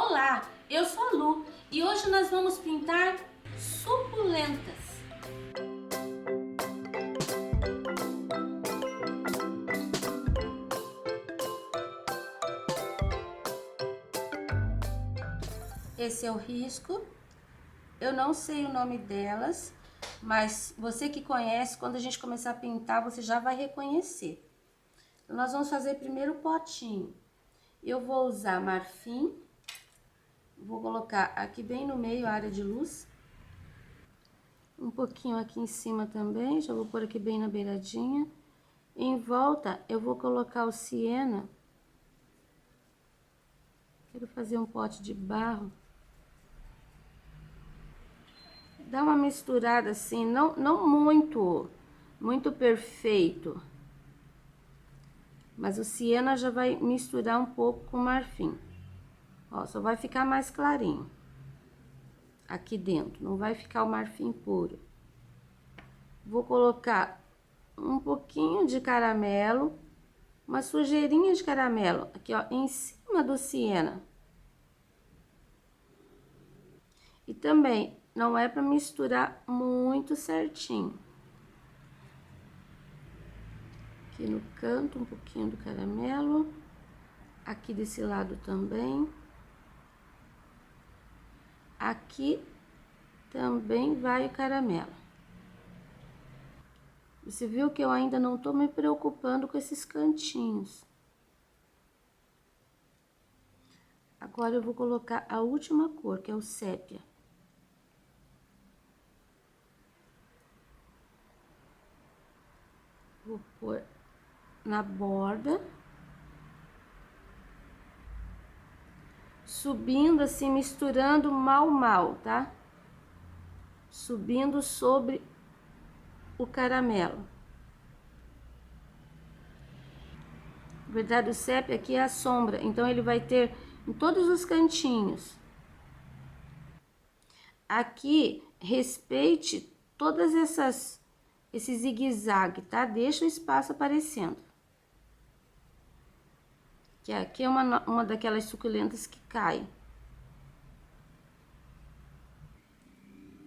Olá, eu sou a Lu e hoje nós vamos pintar suculentas. Esse é o risco. Eu não sei o nome delas, mas você que conhece, quando a gente começar a pintar, você já vai reconhecer. Então, nós vamos fazer primeiro o potinho. Eu vou usar marfim. Vou colocar aqui bem no meio a área de luz. Um pouquinho aqui em cima também, já vou pôr aqui bem na beiradinha. Em volta eu vou colocar o siena. Quero fazer um pote de barro. Dá uma misturada assim, não muito perfeito. Mas o siena já vai misturar um pouco com o marfim. Ó, só vai ficar mais clarinho. Aqui dentro, não vai ficar o marfim puro. Vou colocar um pouquinho de caramelo, uma sujeirinha de caramelo, aqui ó, em cima do siena. E também não é para misturar muito certinho. Aqui no canto um pouquinho do caramelo, aqui desse lado também. Aqui também vai o caramelo. Você viu que eu ainda não tô me preocupando com esses cantinhos. Agora eu vou colocar a última cor, que é o sépia. Vou pôr na borda. Subindo assim, misturando mal, tá? Subindo sobre o caramelo. Na verdade, o sépia aqui é a sombra, então ele vai ter em todos os cantinhos. Aqui, respeite todas esse zigue-zague, tá? Deixa o espaço aparecendo. Que aqui é uma daquelas suculentas que cai.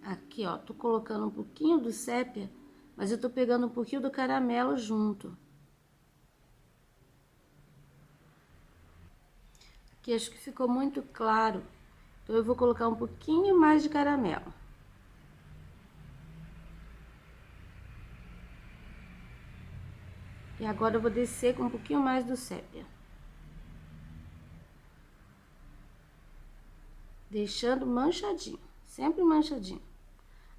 Aqui, ó, tô colocando um pouquinho do sépia, mas eu tô pegando um pouquinho do caramelo junto. Aqui acho que ficou muito claro, então eu vou colocar um pouquinho mais de caramelo. E agora eu vou descer com um pouquinho mais do sépia. Deixando manchadinho, sempre manchadinho.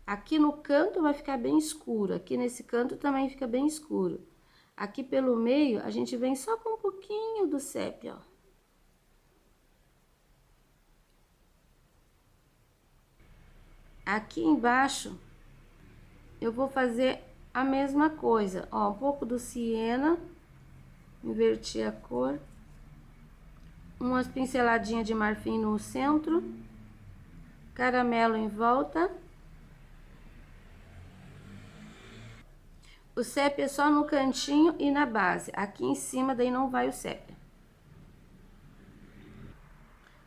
Aqui no canto vai ficar bem escuro, aqui nesse canto também fica bem escuro. Aqui pelo meio a gente vem só com um pouquinho do sépia, ó. Aqui embaixo eu vou fazer a mesma coisa, ó, um pouco do siena, inverti a cor, umas pinceladinhas de marfim no centro, caramelo em volta. O sépia é só no cantinho e na base. Aqui em cima, daí não vai o sépia.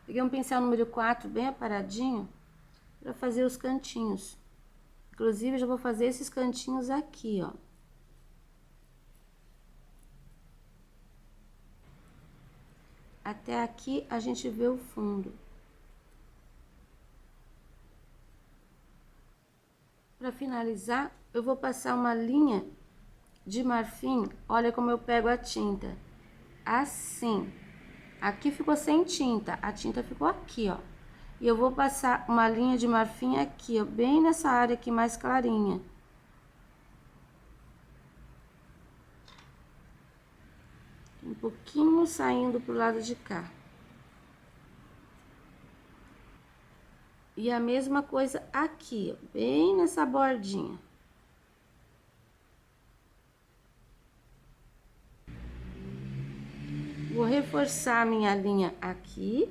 Peguei um pincel número 4, bem aparadinho, para fazer os cantinhos. Inclusive, já vou fazer esses cantinhos aqui, ó. Até aqui, a gente vê o fundo. Para finalizar, eu vou passar uma linha de marfim. Olha como eu pego a tinta. Assim. Aqui ficou sem tinta, a tinta ficou aqui, ó. E eu vou passar uma linha de marfim aqui, ó, bem nessa área aqui mais clarinha. Um pouquinho saindo pro lado de cá. E a mesma coisa aqui, ó, bem nessa bordinha. Vou reforçar a minha linha aqui.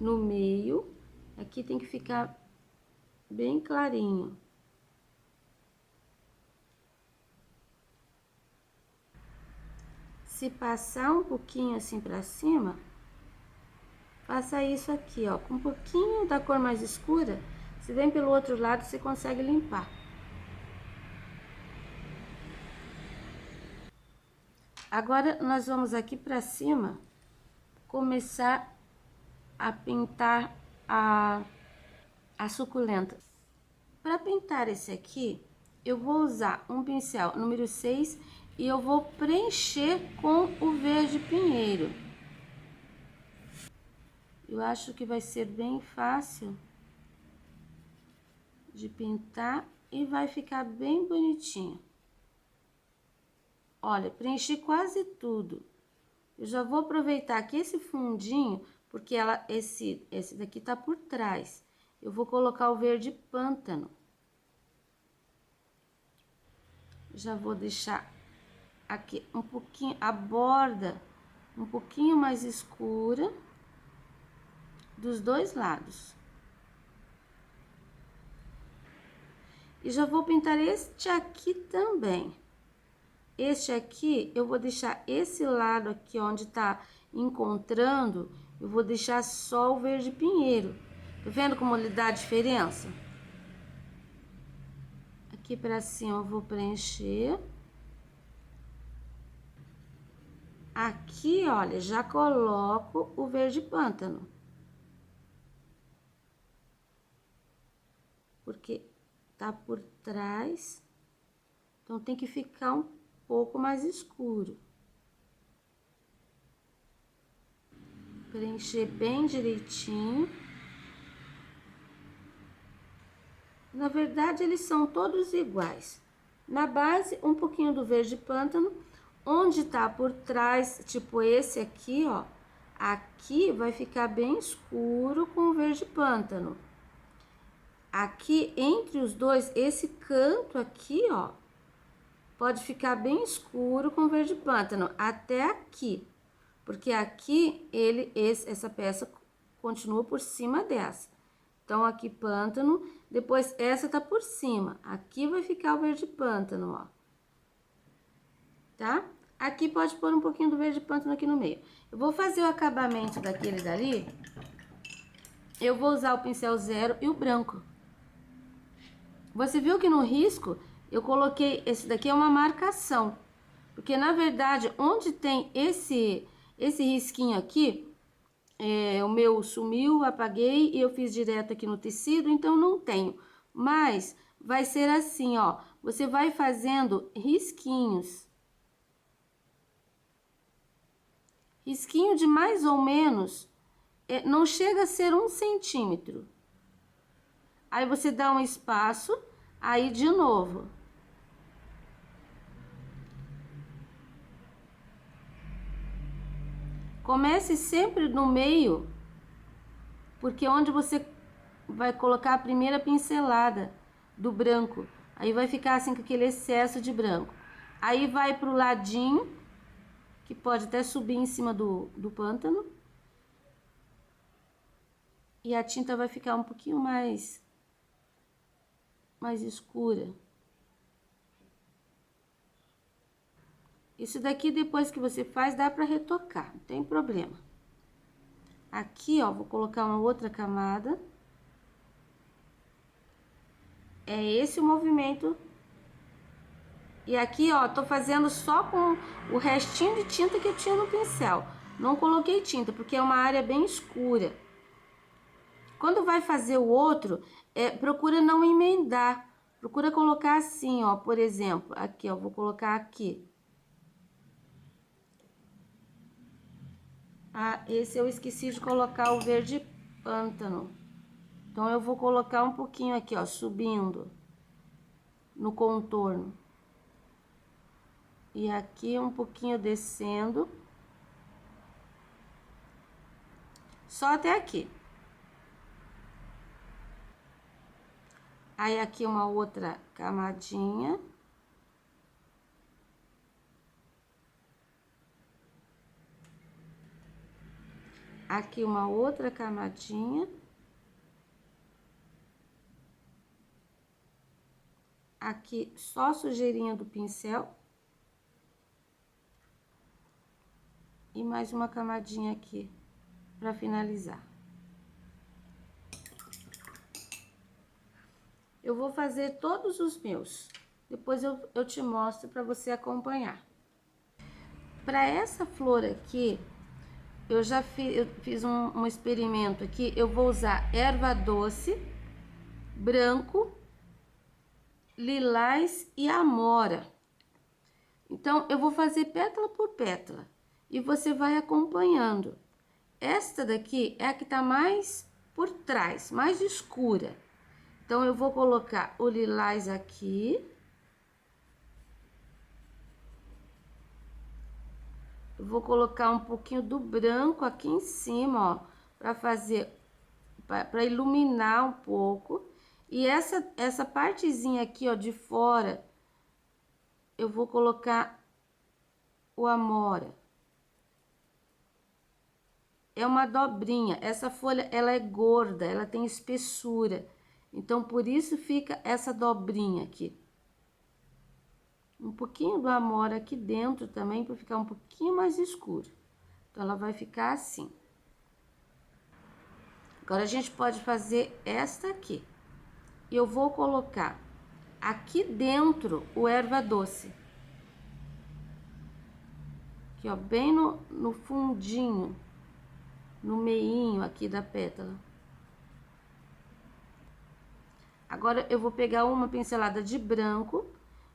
No meio. Aqui tem que ficar bem clarinho. Se passar um pouquinho assim pra cima, faça isso aqui, ó, com um pouquinho da cor mais escura. Se vem pelo outro lado, você consegue limpar. Agora, nós vamos aqui pra cima começar a pintar a suculenta. Para pintar esse aqui, eu vou usar um pincel número 6 e eu vou preencher com o verde pinheiro. Eu acho que vai ser bem fácil de pintar e vai ficar bem bonitinho. Olha, preenchi quase tudo. Eu já vou aproveitar aqui esse fundinho, porque esse daqui tá por trás. Eu vou colocar o verde pântano. Já vou deixar aqui um pouquinho, a borda um pouquinho mais escura dos dois lados. E já vou pintar este aqui também. Este aqui, eu vou deixar esse lado aqui onde tá encontrando, eu vou deixar só o verde pinheiro. Tá vendo como ele dá a diferença? Aqui pra cima eu vou preencher. Aqui, olha, já coloco o verde pântano. Porque tá por trás, então tem que ficar um pouco mais escuro. Preencher bem direitinho. Na verdade, eles são todos iguais. Na base, um pouquinho do verde pântano. Onde tá por trás, tipo esse aqui, ó. Aqui vai ficar bem escuro com o verde pântano. Aqui, entre os dois, esse canto aqui, ó, pode ficar bem escuro com o verde pântano, até aqui. Porque aqui, essa peça continua por cima dessa. Então, aqui pântano, depois essa tá por cima. Aqui vai ficar o verde pântano, ó. Tá? Aqui pode pôr um pouquinho do verde pântano aqui no meio. Eu vou fazer o acabamento daquele dali. Eu vou usar o pincel 0 e o branco. Você viu que no risco eu coloquei, esse daqui é uma marcação. Porque na verdade, onde tem esse risquinho aqui, o meu sumiu, apaguei e eu fiz direto aqui no tecido, então não tenho. Mas vai ser assim, ó, você vai fazendo risquinhos. Risquinho de mais ou menos, não chega a ser 1 centímetro. Aí você dá um espaço, aí de novo. Comece sempre no meio, porque é onde você vai colocar a primeira pincelada do branco. Aí vai ficar assim com aquele excesso de branco. Aí vai pro ladinho, que pode até subir em cima do pântano. E a tinta vai ficar um pouquinho mais escura. Isso daqui, depois que você faz, dá pra retocar, não tem problema. Aqui, ó, vou colocar uma outra camada. É esse o movimento. E aqui, ó, tô fazendo só com o restinho de tinta que eu tinha no pincel. Não coloquei tinta, porque é uma área bem escura. Quando vai fazer o outro, procura não emendar. Procura colocar assim, ó, por exemplo. Aqui, ó, vou colocar aqui. Ah, esse eu esqueci de colocar o verde pântano. Então, eu vou colocar um pouquinho aqui, ó, subindo no contorno. E aqui um pouquinho descendo. Só até aqui. Aí, aqui uma outra camadinha. Aqui uma outra camadinha. Aqui só sujeirinha do pincel. E mais uma camadinha aqui. para finalizar. Eu vou fazer todos os meus, depois eu te mostro para você acompanhar. Para essa flor aqui, eu fiz um experimento aqui, eu vou usar erva doce, branco, lilás e amora. Então, eu vou fazer pétala por pétala e você vai acompanhando. Esta daqui é a que tá mais por trás, mais escura. Então, eu vou colocar o lilás aqui. Eu vou colocar um pouquinho do branco aqui em cima, ó, para fazer, para iluminar um pouco. E essa partezinha aqui, ó, de fora, eu vou colocar o amora. É uma dobrinha. Essa folha, ela é gorda, ela tem espessura. Então, por isso fica essa dobrinha aqui. Um pouquinho do amora aqui dentro também, para ficar um pouquinho mais escuro. Então, ela vai ficar assim. Agora, a gente pode fazer esta aqui. Eu vou colocar aqui dentro o erva doce. Aqui, ó, bem no fundinho, no meinho aqui da pétala. Agora, eu vou pegar uma pincelada de branco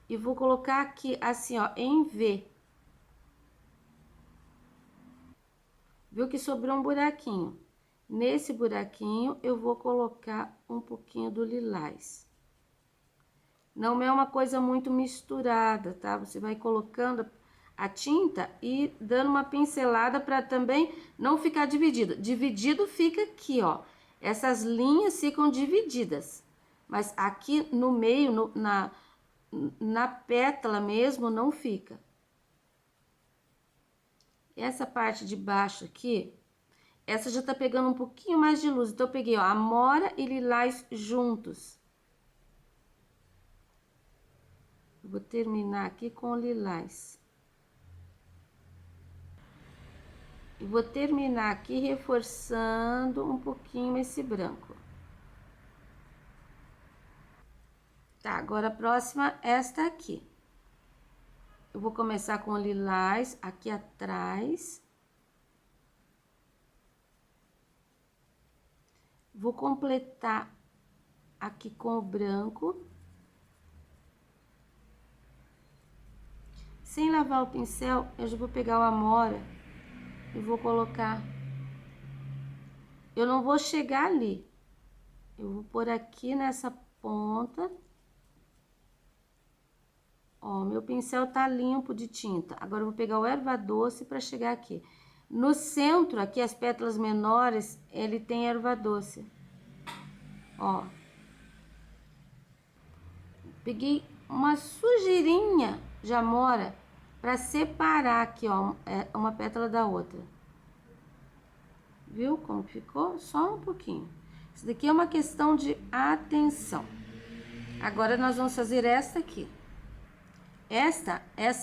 e vou colocar aqui, assim, ó, em V. Viu que sobrou um buraquinho? Nesse buraquinho, eu vou colocar um pouquinho do lilás. Não é uma coisa muito misturada, tá? Você vai colocando a tinta e dando uma pincelada para também não ficar dividido. Dividido fica aqui, ó. Essas linhas ficam divididas. Mas aqui no meio, na pétala mesmo, não fica. Essa parte de baixo aqui, essa já tá pegando um pouquinho mais de luz. Então, eu peguei, ó, amora e lilás juntos. Eu vou terminar aqui com o lilás. E vou terminar aqui reforçando um pouquinho esse branco. Tá, agora a próxima, esta aqui. Eu vou começar com o lilás aqui atrás. Vou completar aqui com o branco. Sem lavar o pincel, eu já vou pegar o amora e vou colocar. Eu não vou chegar ali. Eu vou pôr aqui nessa ponta. Ó, meu pincel tá limpo de tinta. Agora, eu vou pegar o erva doce para chegar aqui. No centro, aqui, as pétalas menores, ele tem erva doce. Ó. Peguei uma sujeirinha de amora para separar aqui, ó, uma pétala da outra. Viu como ficou? Só um pouquinho. Isso daqui é uma questão de atenção. Agora, nós vamos fazer esta aqui.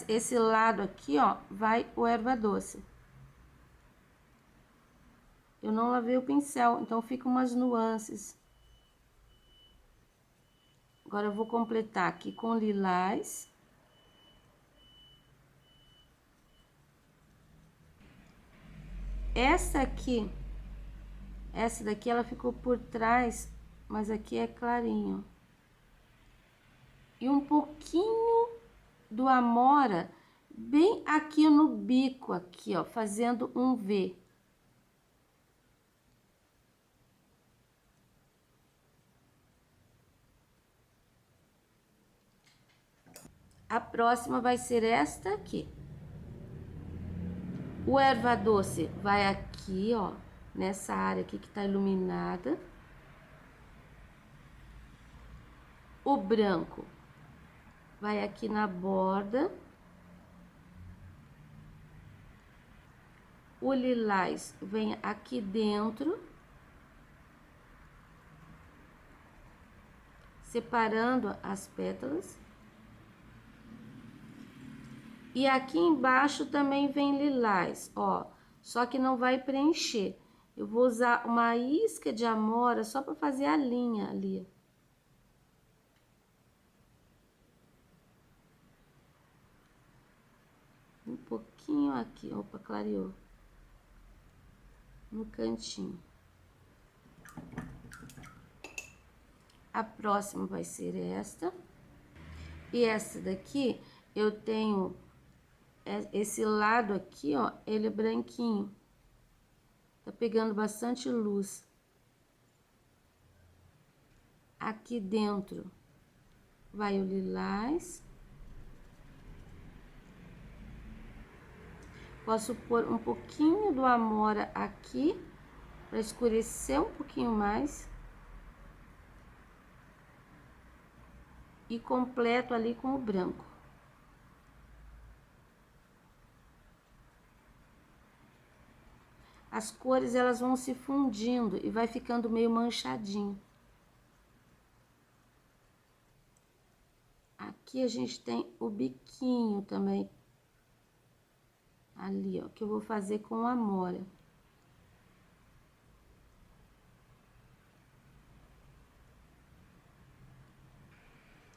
Esse lado aqui, ó, vai o erva doce. Eu não lavei o pincel, então fica umas nuances. Agora, eu vou completar aqui com lilás. Essa daqui, ela ficou por trás, mas aqui é clarinho. E um pouquinho do amora bem aqui no bico, aqui, ó, fazendo um V. A próxima vai ser esta aqui. O erva doce vai aqui, ó, nessa área aqui que tá iluminada. O branco vai aqui na borda. O lilás vem aqui dentro, separando as pétalas. E aqui embaixo também vem lilás, ó, só que não vai preencher. Eu vou usar uma isca de amora só para fazer a linha ali. Um pouquinho aqui, opa, clareou. No cantinho. A próxima vai ser esta. E essa daqui, eu tenho esse lado aqui, ó, ele é branquinho. Tá pegando bastante luz. Aqui dentro vai o lilás. Posso pôr um pouquinho do amora aqui, para escurecer um pouquinho mais. E completo ali com o branco. As cores, elas vão se fundindo e vai ficando meio manchadinho. Aqui a gente tem o biquinho também. Ali, ó, que eu vou fazer com a amora.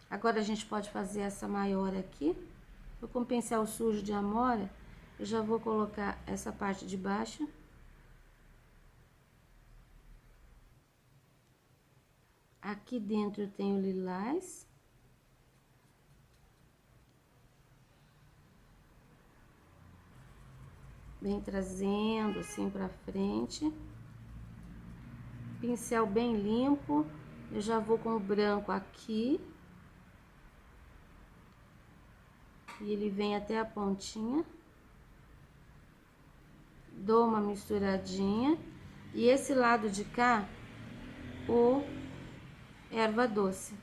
Agora a gente pode fazer essa maior aqui. Eu com o pincel sujo de amora, eu já vou colocar essa parte de baixo. Aqui dentro eu tenho lilás. Vem trazendo assim pra frente. Pincel bem limpo. Eu já vou com o branco aqui. E ele vem até a pontinha. Dou uma misturadinha. E esse lado de cá, o erva doce.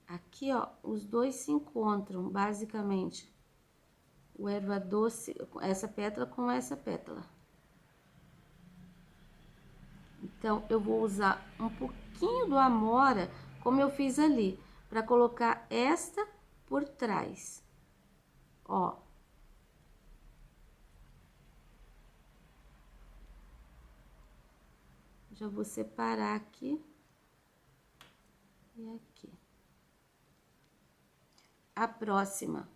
Aqui, ó, os dois se encontram, basicamente. O erva doce, essa pétala com essa pétala. Então, eu vou usar um pouquinho do amora, como eu fiz ali, para colocar esta por trás. Ó. Já vou separar aqui e aqui. A próxima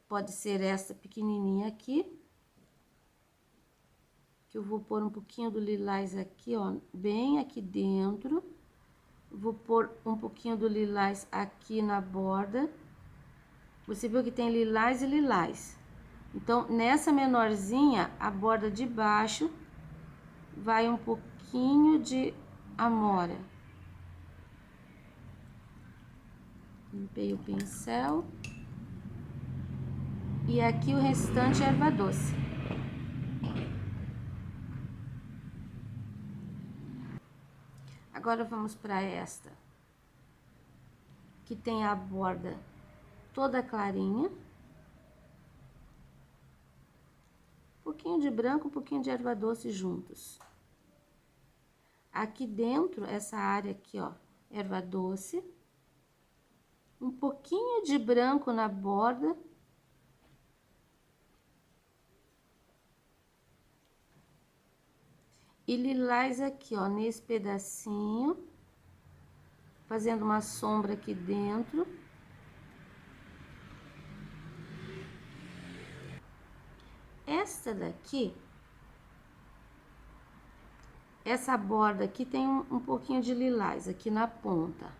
pode ser essa pequenininha aqui. Que eu vou pôr um pouquinho do lilás aqui, ó, bem aqui dentro. Vou pôr um pouquinho do lilás aqui na borda. Você viu que tem lilás e lilás. Então, nessa menorzinha, a borda de baixo vai um pouquinho de amora. Limpei o pincel. E aqui o restante é erva doce. Agora vamos para esta, que tem a borda toda clarinha. Um pouquinho de branco, um pouquinho de erva doce juntos. Aqui dentro, essa área aqui, ó, erva doce. Um pouquinho de branco na borda. E lilás aqui, ó, nesse pedacinho. Fazendo uma sombra aqui dentro. Esta daqui, essa borda aqui tem um pouquinho de lilás aqui na ponta.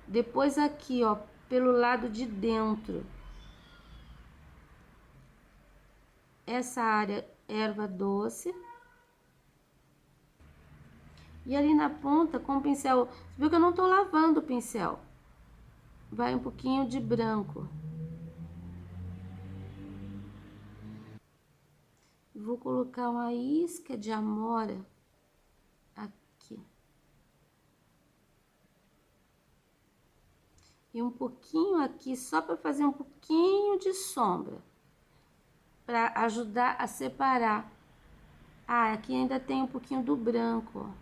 Depois aqui, ó, pelo lado de dentro, essa área erva doce. E ali na ponta, com o pincel, você viu que eu não tô lavando o pincel. Vai um pouquinho de branco. Vou colocar uma isca de amora aqui. E um pouquinho aqui, só para fazer um pouquinho de sombra. Para ajudar a separar. Ah, aqui ainda tem um pouquinho do branco, ó.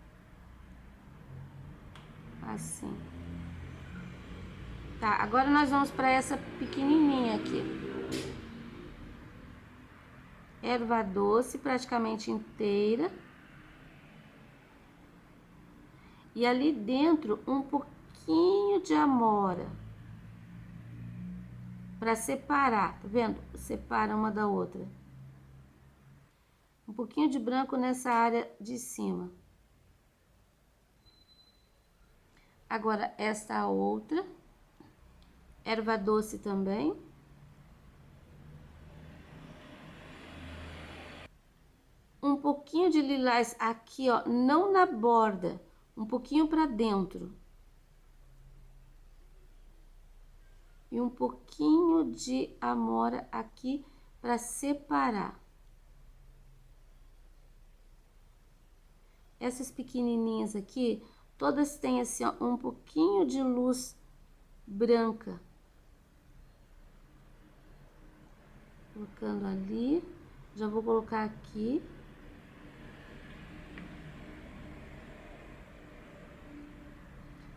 Assim. Tá, agora nós vamos para essa pequenininha aqui. erva doce praticamente inteira. E ali dentro um pouquinho de amora. Para separar, tá vendo? Separa uma da outra. Um pouquinho de branco nessa área de cima. Agora, esta outra. Erva doce também. Um pouquinho de lilás aqui, ó, não na borda, um pouquinho para dentro. E um pouquinho de amora aqui para separar. Essas pequenininhas aqui, todas têm assim, ó, um pouquinho de luz branca. Colocando ali, já vou colocar aqui.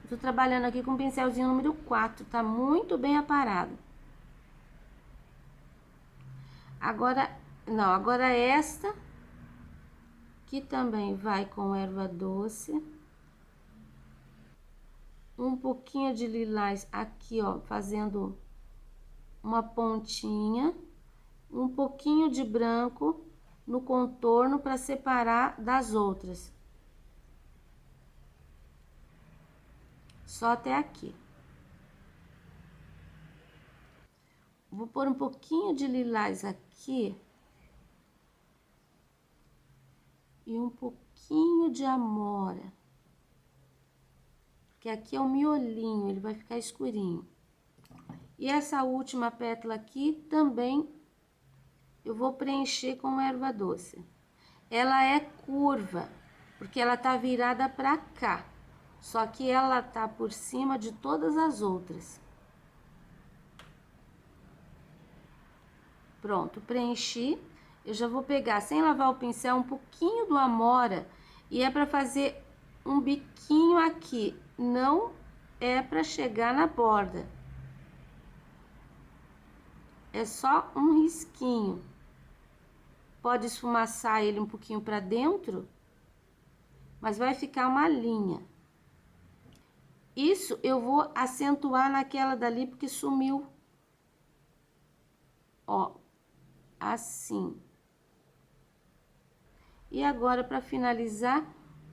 Tô trabalhando aqui com o pincelzinho número 4, tá muito bem aparado. Agora, não, agora esta, que também vai com erva doce. Um pouquinho de lilás aqui, ó, fazendo uma pontinha. Um pouquinho de branco no contorno para separar das outras. Só até aqui. Vou pôr um pouquinho de lilás aqui. E um pouquinho de amora. Porque aqui é o miolinho, ele vai ficar escurinho. E essa última pétala aqui também eu vou preencher com erva doce. Ela é curva, porque ela tá virada pra cá. Só que ela tá por cima de todas as outras. Pronto, preenchi. Eu já vou pegar, sem lavar o pincel, um pouquinho do amora. E é pra fazer um biquinho aqui. Não é pra chegar na borda. É só um risquinho. Pode esfumaçar ele um pouquinho pra dentro, mas vai ficar uma linha. Isso eu vou acentuar naquela dali, porque sumiu. Ó, assim. E agora, para finalizar,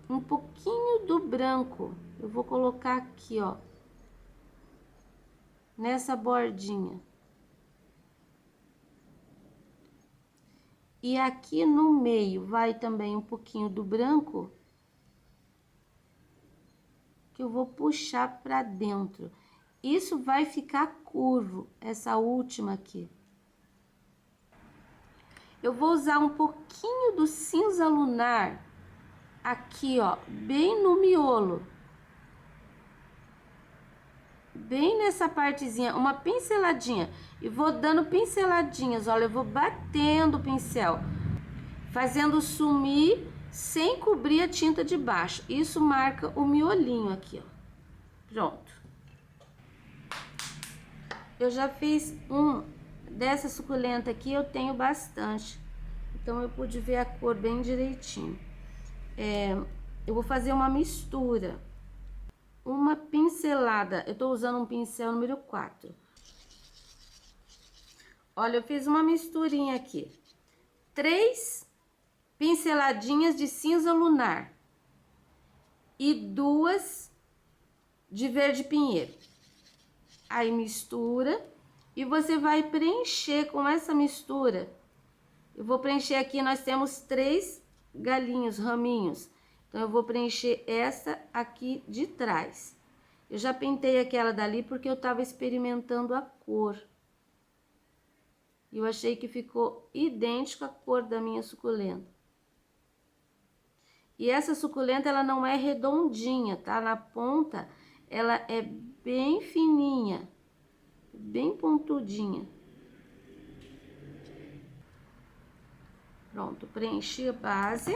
um pouquinho do branco. Eu vou colocar aqui, ó. Nessa bordinha. E aqui no meio vai também um pouquinho do branco. Que eu vou puxar para dentro. Isso vai ficar curvo, essa última aqui. Eu vou usar um pouquinho do cinza lunar aqui, ó, bem no miolo. Bem nessa partezinha, uma pinceladinha. E vou dando pinceladinhas, olha, eu vou batendo o pincel, fazendo sumir sem cobrir a tinta de baixo. Isso marca o miolinho aqui, ó. Pronto. Eu já fiz um dessa suculenta aqui, eu tenho bastante. Então, eu pude ver a cor bem direitinho. Eu vou fazer uma mistura. Uma pincelada. Eu tô usando um pincel número 4. Olha, eu fiz uma misturinha aqui. 3 pinceladinhas de cinza lunar. E 2 de verde pinheiro. Aí mistura e você vai preencher com essa mistura. Eu vou preencher aqui, nós temos 3 galinhos, raminhos. Então, eu vou preencher essa aqui de trás. Eu já pintei aquela dali porque eu tava experimentando a cor. E eu achei que ficou idêntico à cor da minha suculenta. E essa suculenta, ela não é redondinha, tá? Na ponta, ela é bem fininha, bem pontudinha. Pronto, preenchi a base.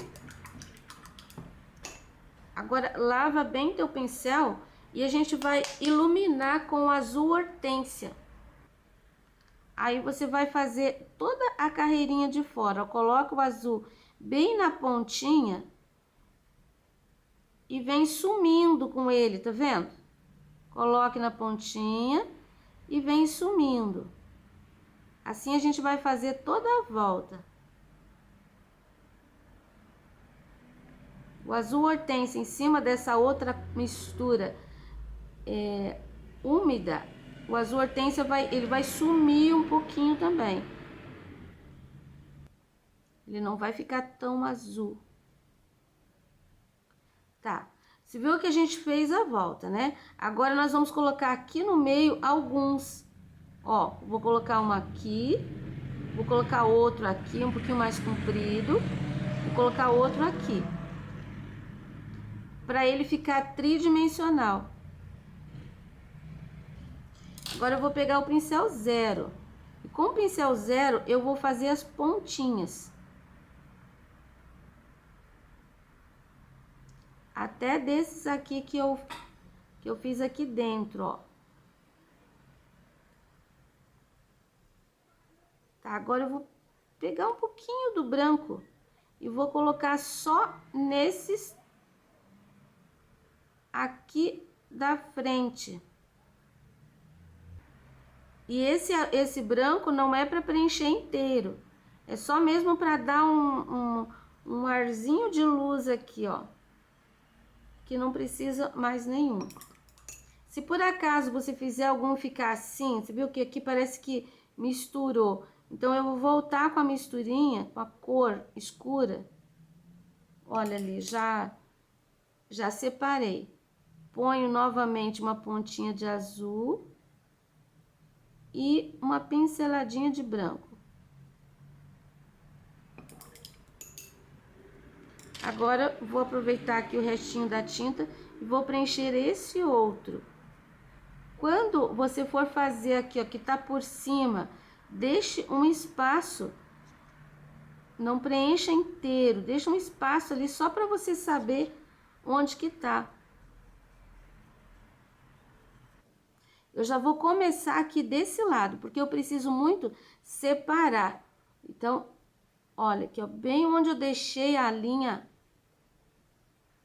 Agora, lava bem teu pincel e a gente vai iluminar com o azul hortênsia. Aí você vai fazer toda a carreirinha de fora, ó, coloca o azul bem na pontinha e vem sumindo com ele, tá vendo? Coloque na pontinha e vem sumindo. Assim a gente vai fazer toda a volta. O azul hortênsia em cima dessa outra mistura úmida, o azul hortênsia ele vai sumir um pouquinho também. Ele não vai ficar tão azul. Tá, você viu que a gente fez a volta, né? Agora nós vamos colocar aqui no meio alguns. Ó, vou colocar uma aqui, vou colocar outro aqui, um pouquinho mais comprido, vou colocar outro aqui, para ele ficar tridimensional. Agora eu vou pegar o pincel zero, e com o pincel zero eu vou fazer as pontinhas. Até desses aqui que eu fiz aqui dentro, ó. Tá, agora eu vou pegar um pouquinho do branco e vou colocar só nesses aqui da frente. E esse branco não é para preencher inteiro, é só mesmo para dar um arzinho de luz aqui, ó, que não precisa mais nenhum. Se por acaso você fizer algum ficar assim, você viu que aqui parece que misturou, então eu vou voltar com a misturinha, com a cor escura. Olha ali, já separei. Ponho novamente uma pontinha de azul e uma pinceladinha de branco. Agora, vou aproveitar aqui o restinho da tinta e vou preencher esse outro. Quando você for fazer aqui, ó, que tá por cima, deixe um espaço, não preencha inteiro, deixa um espaço ali só para você saber onde que tá. Eu já vou começar aqui desse lado, porque eu preciso muito separar. Então, olha aqui, ó, bem onde eu deixei a linha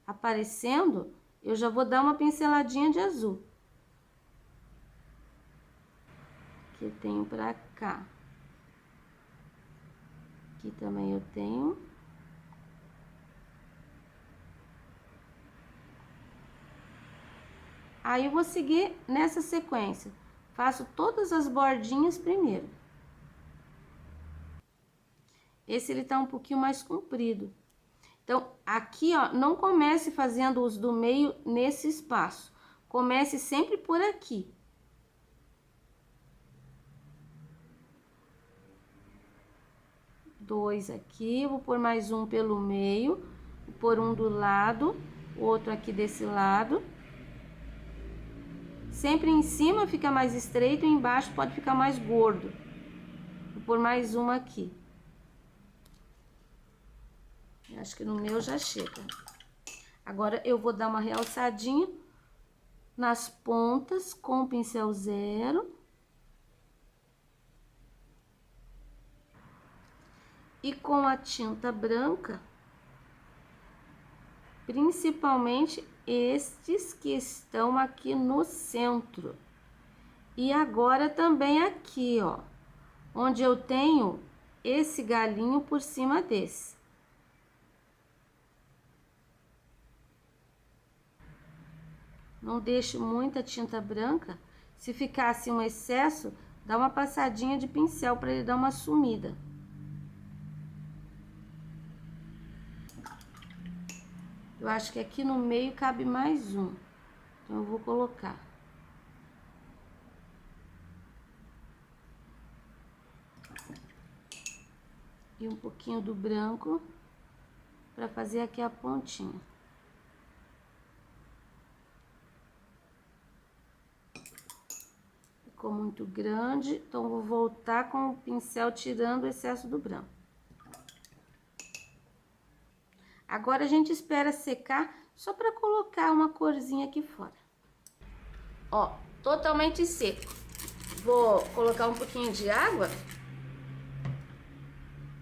aparecendo, eu já vou dar uma pinceladinha de azul. Aqui eu tenho pra cá. Aqui também eu tenho. Aí eu vou seguir nessa sequência. Faço todas as bordinhas primeiro. Esse ele tá um pouquinho mais comprido. Então, aqui, ó, não comece fazendo os do meio nesse espaço. Comece sempre por aqui. Dois aqui, vou pôr mais um pelo meio, vou pôr um do lado, outro aqui desse lado. Sempre em cima fica mais estreito e embaixo pode ficar mais gordo. Vou pôr mais uma aqui. Acho que no meu já chega. Agora, eu vou dar uma realçadinha nas pontas com o pincel zero. E com a tinta branca, principalmente estes que estão aqui no centro. E agora também aqui, ó, onde eu tenho esse galinho por cima desse. Não deixe muita tinta branca. Se ficasse um excesso, dá uma passadinha de pincel para ele dar uma sumida. Eu acho que aqui no meio cabe mais um. Então, eu vou colocar. E um pouquinho do branco para fazer aqui a pontinha. Ficou muito grande, então vou voltar com o pincel tirando o excesso do branco. Agora a gente espera secar só para colocar uma corzinha aqui fora. Ó, totalmente seco. Vou colocar um pouquinho de água.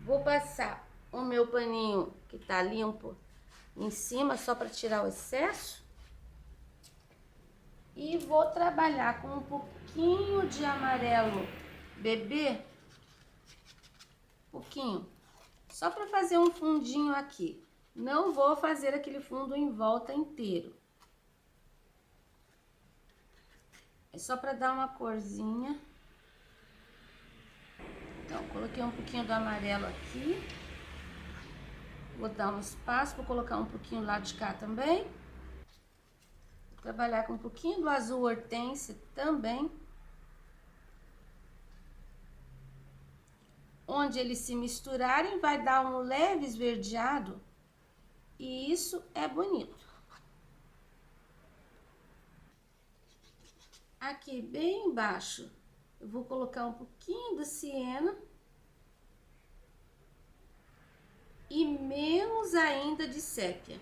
Vou passar o meu paninho que tá limpo em cima, só para tirar o excesso. E vou trabalhar com um pouquinho de amarelo bebê. Pouquinho. Só para fazer um fundinho aqui. Não vou fazer aquele fundo em volta inteiro. É só para dar uma corzinha. Então, coloquei um pouquinho do amarelo aqui. Vou dar um espaço, vou colocar um pouquinho lá de cá também. Vou trabalhar com um pouquinho do azul hortênsia também. Onde eles se misturarem, vai dar um leve esverdeado. E isso é bonito. Aqui bem embaixo, eu vou colocar um pouquinho da siena. E menos ainda de sépia.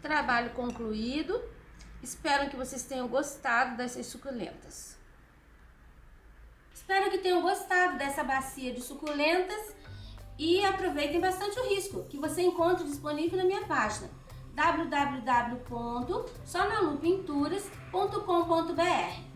Trabalho concluído. Espero que vocês tenham gostado dessas suculentas. Espero que tenham gostado dessa bacia de suculentas e aproveitem bastante o risco, que você encontra disponível na minha página www.sonalupinturas.com.br.